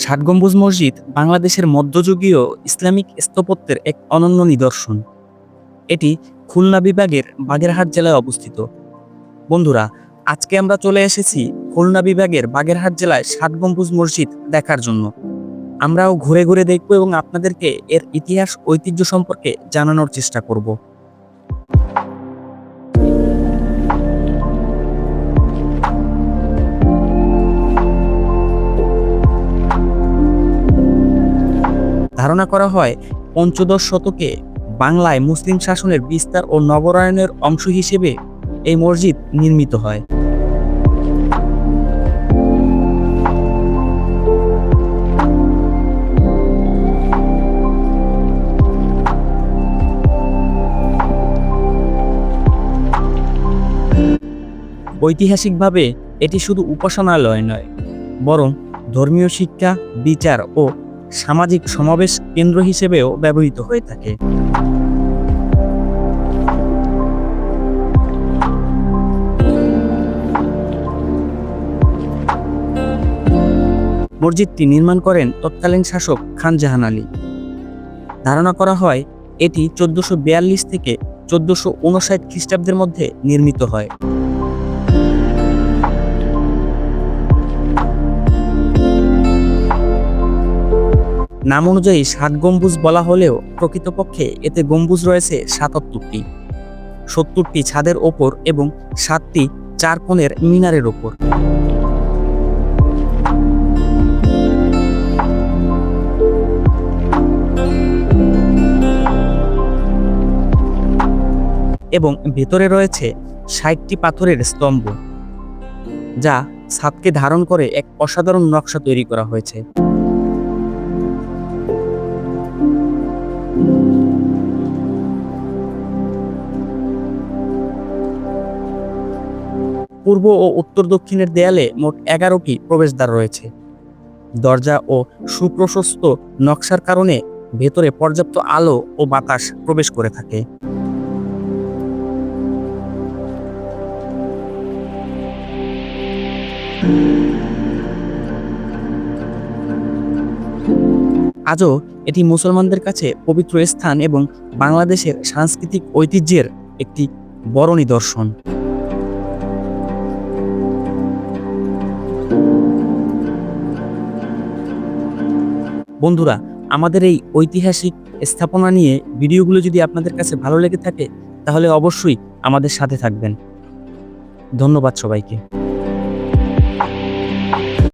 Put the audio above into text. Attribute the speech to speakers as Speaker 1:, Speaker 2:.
Speaker 1: ষাট গম্বুজ মসজিদ বাংলাদেশের মধ্যযুগীয় ইসলামিক স্থাপত্যের এক অনন্য নিদর্শন। এটি খুলনা বিভাগের বাগেরহাট জেলায় অবস্থিত। বন্ধুরা, আজকে আমরা চলে এসেছি খুলনা বিভাগের বাগেরহাট জেলায় ষাট গম্বুজ মসজিদ দেখার জন্য। আমরাও ঘুরে ঘুরে দেখব এবং আপনাদেরকে এর ইতিহাস ঐতিহ্য সম্পর্কে জানানোর চেষ্টা করব। ধারণা করা হয় পঞ্চদশ শতকে বাংলায় মুসলিম শাসনের বিস্তার ও নগরায়নের অংশ হিসেবে এই মসজিদ নির্মিত হয়। ঐতিহাসিকভাবে এটি শুধু উপাসনালয় নয়, বরং ধর্মীয় শিক্ষা, বিচার ও সামাজিক সমাবেশ কেন্দ্র হিসেবেও ব্যবহৃত হয়ে থাকে। মসজিদটি নির্মাণ করেন তৎকালীন শাসক খান জাহান আলী। ধারণা করা হয় এটি 1442 থেকে 1459 খ্রিস্টাব্দের মধ্যে নির্মিত হয়। নাম অনুযায়ী ষাট গম্বুজ বলা হলেও প্রকৃতপক্ষে এতে গম্বুজ রয়েছে ৭৭টি, ৭০টি ছাদের ওপর এবং 7টি চার কোণের মিনারের ওপর। এবং ভেতরে রয়েছে ৬০টি পাথরের স্তম্ভ, যা ছাদকে ধারণ করে এক অসাধারণ নকশা তৈরি করা হয়েছে। পূর্ব ও উত্তর দক্ষিণের দেয়ালে মোট 11টি প্রবেশদ্বার রয়েছে। দরজা ও সুপ্রশস্ত নকশার কারণে ভেতরে পর্যাপ্ত আলো ও বাতাস প্রবেশ করে থাকে। আজও এটি মুসলমানদের কাছে পবিত্র স্থান এবং বাংলাদেশের সাংস্কৃতিক ঐতিহ্যের একটি বড় নিদর্শন। বন্ধুরা, আমাদের এই ঐতিহাসিক স্থাপনা নিয়ে ভিডিওগুলো যদি আপনাদের কাছে ভালো লেগে থাকে তাহলে অবশ্যই আমাদের সাথে থাকবেন। ধন্যবাদ সবাইকে।